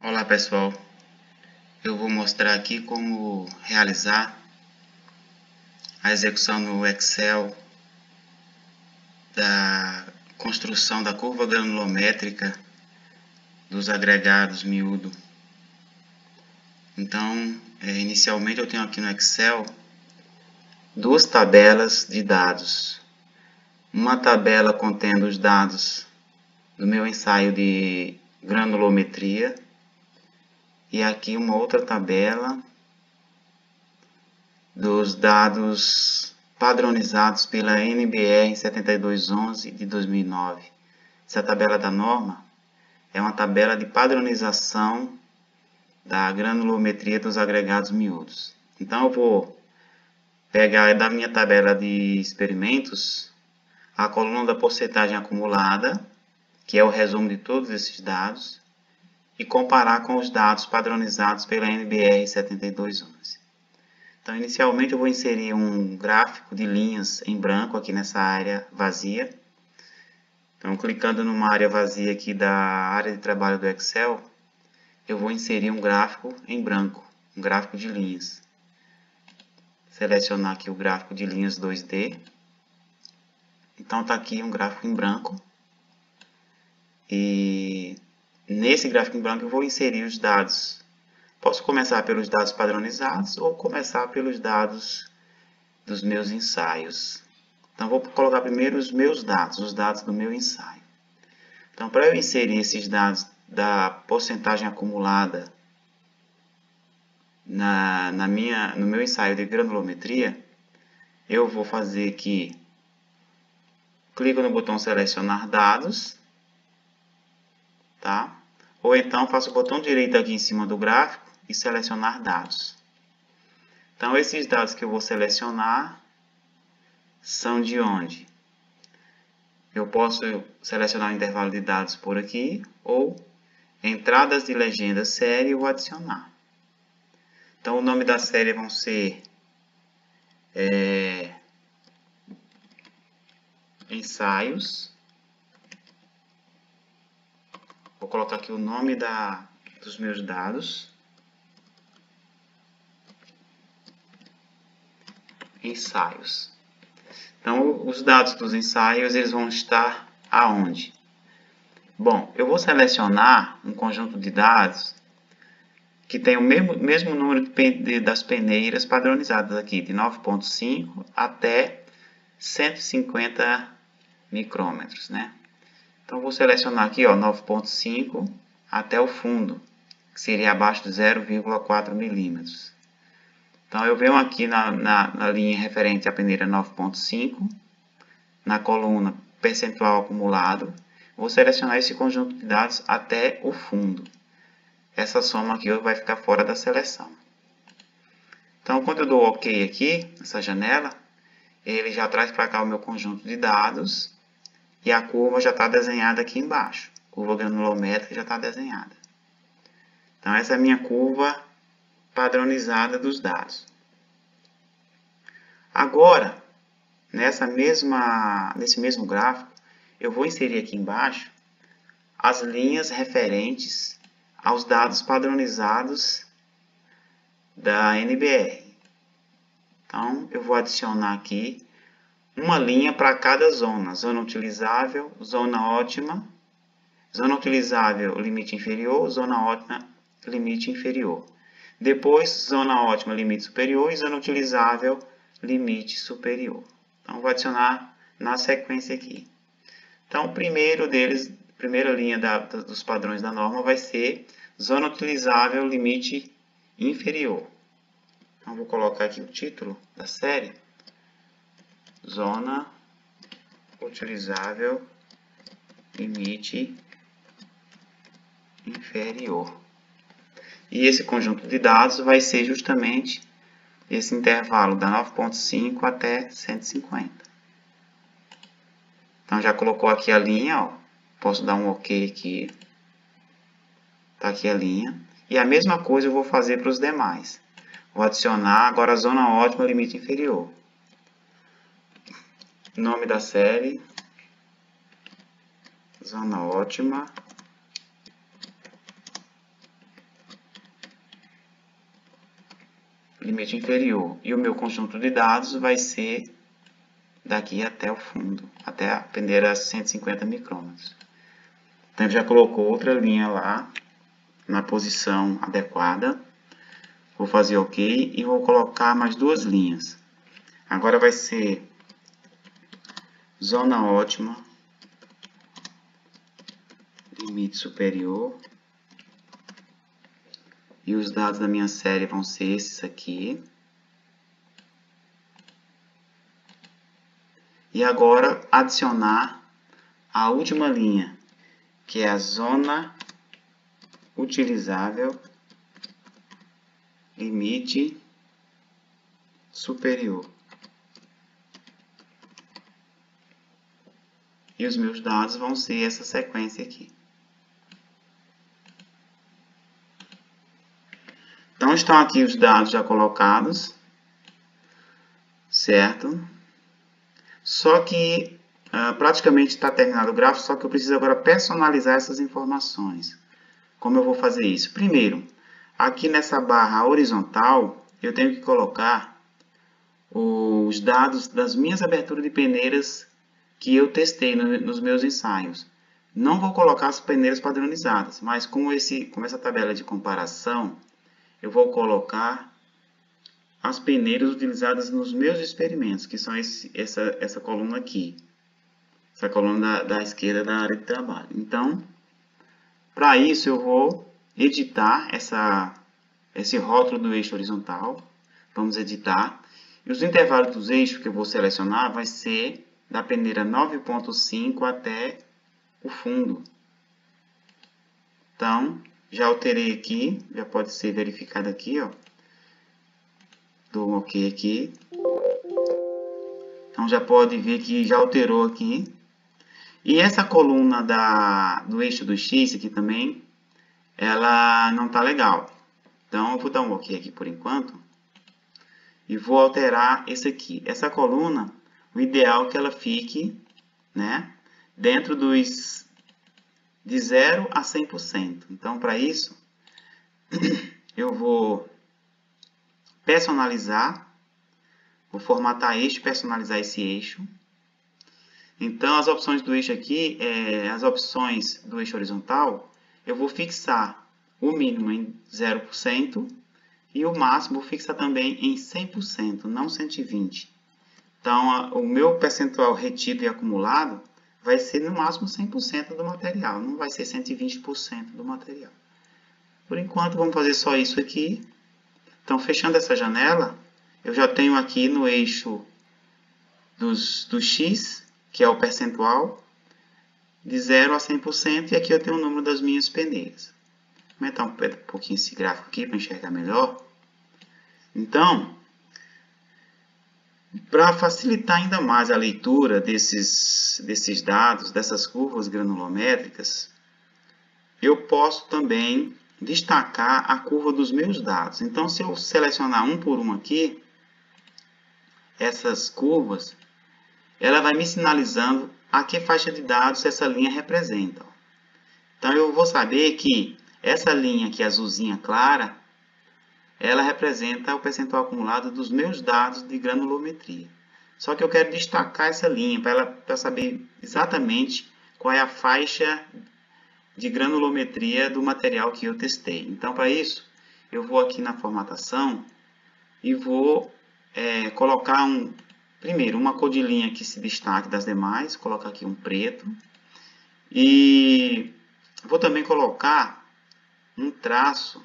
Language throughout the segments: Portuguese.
Olá pessoal, eu vou mostrar aqui como realizar a execução no Excel da construção da curva granulométrica dos agregados miúdo. Então, inicialmente eu tenho aqui no Excel duas tabelas de dados. Uma tabela contendo os dados do meu ensaio de granulometria e aqui uma outra tabela dos dados padronizados pela NBR 7211 de 2009. Essa tabela da norma é uma tabela de padronização da granulometria dos agregados miúdos. Então eu vou pegar da minha tabela de experimentos a coluna da porcentagem acumulada, que é o resumo de todos esses dados, e comparar com os dados padronizados pela NBR 7211. Então, inicialmente eu vou inserir um gráfico de linhas em branco aqui nessa área vazia. Então, clicando numa área vazia aqui da área de trabalho do Excel, eu vou inserir um gráfico em branco, um gráfico de linhas. Selecionar aqui o gráfico de linhas 2D. Então, está aqui um gráfico em branco. E nesse gráfico em branco eu vou inserir os dados. Posso começar pelos dados padronizados ou começar pelos dados dos meus ensaios. Então, vou colocar primeiro os meus dados, os dados do meu ensaio. Então, para eu inserir esses dados da porcentagem acumulada no meu ensaio de granulometria, eu vou fazer aqui, clico no botão selecionar dados, tá? Ou então faço o botão direito aqui em cima do gráfico e selecionar dados. Então, esses dados que eu vou selecionar são de onde? Eu posso selecionar o intervalo de dados por aqui ou entradas de legenda série ou adicionar. Então, o nome da série vão ser ensaios. Vou colocar aqui o nome dos meus dados. Ensaios. Então, os dados dos ensaios eles vão estar aonde? Bom, eu vou selecionar um conjunto de dados que tem o mesmo número das peneiras padronizadas aqui, de 9,5 até 150 micrômetros, né? Então, vou selecionar aqui 9,5 até o fundo, que seria abaixo de 0,4 milímetros. Então, eu venho aqui na linha referente à peneira 9,5, na coluna percentual acumulado, vou selecionar esse conjunto de dados até o fundo. Essa soma aqui vai ficar fora da seleção. Então, quando eu dou OK aqui, nessa janela, ele já traz para cá o meu conjunto de dados e a curva já está desenhada aqui embaixo. A curva granulométrica já está desenhada. Então, essa é a minha curva padronizada dos dados. Agora, nesse mesmo gráfico, eu vou inserir aqui embaixo as linhas referentes aos dados padronizados da NBR. Então, eu vou adicionar aqui uma linha para cada zona. Zona utilizável, zona ótima, zona utilizável, limite inferior, zona ótima, limite inferior. Depois, zona ótima, limite superior e zona utilizável, limite superior. Então, vou adicionar na sequência aqui. Então, o primeiro deles, primeira linha dos padrões da norma vai ser zona utilizável, limite inferior. Então, vou colocar aqui o título da série. Zona utilizável, limite inferior. E esse conjunto de dados vai ser justamente esse intervalo da 9,5 até 150. Então, já colocou aqui a linha, ó. Posso dar um OK aqui. Está aqui a linha. E a mesma coisa eu vou fazer para os demais. Vou adicionar agora a zona ótima, limite inferior. Nome da série. Zona ótima, limite inferior. E o meu conjunto de dados vai ser daqui até o fundo, até a peneira 150 micrômetros. Então, ele já colocou outra linha lá, na posição adequada. Vou fazer OK e vou colocar mais duas linhas. Agora vai ser zona ótima, limite superior. E os dados da minha série vão ser esses aqui. E agora adicionar a última linha, que é a zona utilizável, limite superior. E os meus dados vão ser essa sequência aqui. Então, estão aqui os dados já colocados, certo? Só que praticamente está terminado o gráfico, só que eu preciso agora personalizar essas informações. Como eu vou fazer isso? Primeiro, aqui nessa barra horizontal, eu tenho que colocar os dados das minhas aberturas de peneiras que eu testei nos meus ensaios. Não vou colocar as peneiras padronizadas, mas com essa tabela de comparação, eu vou colocar as peneiras utilizadas nos meus experimentos, que são essa coluna aqui. Essa coluna da esquerda da área de trabalho. Então, para isso eu vou editar esse rótulo do eixo horizontal. Vamos editar. E os intervalos dos eixos que eu vou selecionar vai ser da peneira 9.5 até o fundo. Então, já alterei aqui, já pode ser verificado aqui, ó. Dou um OK aqui. Então, já pode ver que já alterou aqui. E essa coluna do eixo do X aqui também, ela não está legal. Então, eu vou dar um OK aqui por enquanto. E vou alterar esse aqui. Essa coluna, o ideal é que ela fique, né, dentro de 0 a 100%. Então, para isso, eu vou personalizar, vou formatar eixo, personalizar esse eixo. Então, as opções do eixo aqui, as opções do eixo horizontal, eu vou fixar o mínimo em 0% e o máximo vou fixar também em 100%, não 120%. Então, o meu percentual retido e acumulado vai ser no máximo 100% do material, não vai ser 120% do material. Por enquanto, vamos fazer só isso aqui. Então, fechando essa janela, eu já tenho aqui no eixo do X, que é o percentual, de 0 a 100%, e aqui eu tenho o número das minhas peneiras. Vou aumentar um pouquinho esse gráfico aqui para enxergar melhor. Então, para facilitar ainda mais a leitura desses dados, dessas curvas granulométricas, eu posso também destacar a curva dos meus dados. Então, se eu selecionar um por um aqui, essas curvas, ela vai me sinalizando a que faixa de dados essa linha representa. Então, eu vou saber que essa linha aqui, azulzinha clara, ela representa o percentual acumulado dos meus dados de granulometria. Só que eu quero destacar essa linha para saber exatamente qual é a faixa de granulometria do material que eu testei. Então, para isso, eu vou aqui na formatação e vou colocar primeiro uma cor de linha que se destaque das demais, vou colocar aqui um preto. E vou também colocar um traço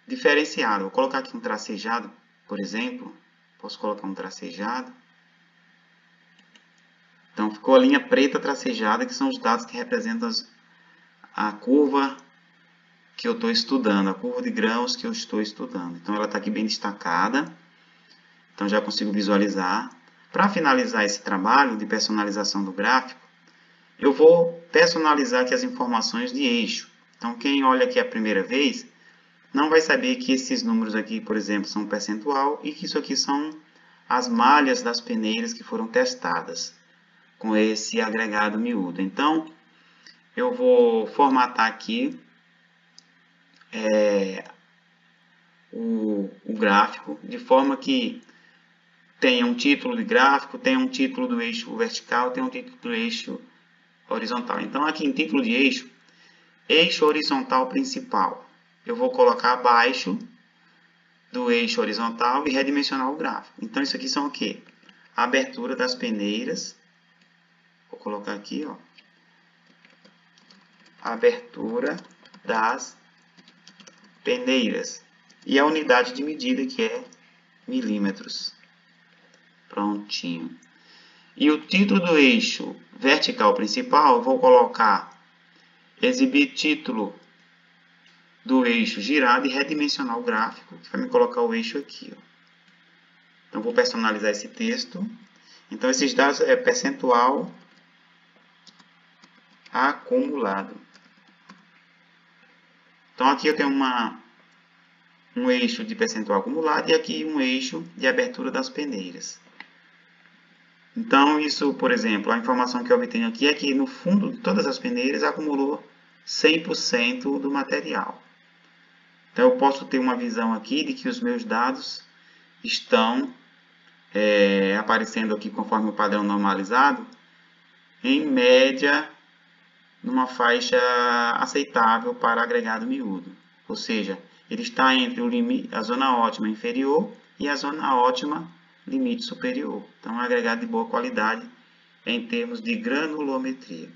diferenciado. Vou colocar aqui um tracejado, por exemplo. Posso colocar um tracejado. Então, ficou a linha preta tracejada, que são os dados que representam a curva que eu estou estudando, a curva de grãos que eu estou estudando. Então, ela está aqui bem destacada. Então, já consigo visualizar. Para finalizar esse trabalho de personalização do gráfico, eu vou personalizar aqui as informações de eixo. Então, quem olha aqui a primeira vez, não vai saber que esses números aqui, por exemplo, são um percentual e que isso aqui são as malhas das peneiras que foram testadas com esse agregado miúdo. Então, eu vou formatar aqui o gráfico, de forma que tenha um título de gráfico, tenha um título do eixo vertical, tenha um título do eixo horizontal. Então, aqui em título de eixo horizontal principal, eu vou colocar abaixo do eixo horizontal e redimensionar o gráfico. Então, isso aqui são o quê? A abertura das peneiras. Vou colocar aqui, ó. Abertura das peneiras. E a unidade de medida, que é milímetros. Prontinho. E o título do eixo vertical principal, eu vou colocar exibir título do eixo girado e redimensionar o gráfico, que vai me colocar o eixo aqui. Ó. Então, vou personalizar esse texto. Então, esses dados é percentual acumulado. Então, aqui eu tenho um eixo de percentual acumulado e aqui um eixo de abertura das peneiras. Então, isso, por exemplo, a informação que eu obtenho aqui é que no fundo de todas as peneiras acumulou 100% do material. Então, eu posso ter uma visão aqui de que os meus dados estão aparecendo aqui conforme o padrão normalizado, em média, numa faixa aceitável para agregado miúdo. Ou seja, ele está entre a zona ótima inferior e a zona ótima limite superior. Então, é um agregado de boa qualidade em termos de granulometria.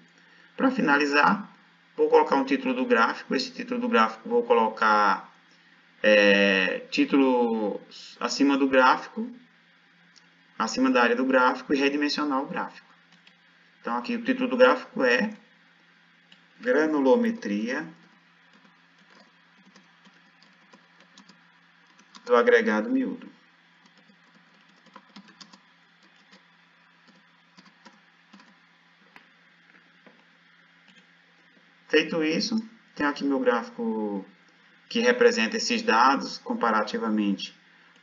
Para finalizar, vou colocar um título do gráfico. Esse título do gráfico vou colocar título acima do gráfico, acima da área do gráfico e redimensionar o gráfico. Então, aqui o título do gráfico é granulometria do agregado miúdo. Feito isso, tenho aqui meu gráfico que representa esses dados comparativamente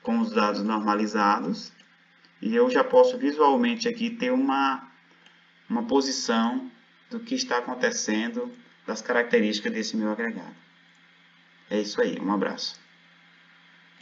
com os dados normalizados. E eu já posso visualmente aqui ter uma posição do que está acontecendo, das características desse meu agregado. É isso aí, um abraço.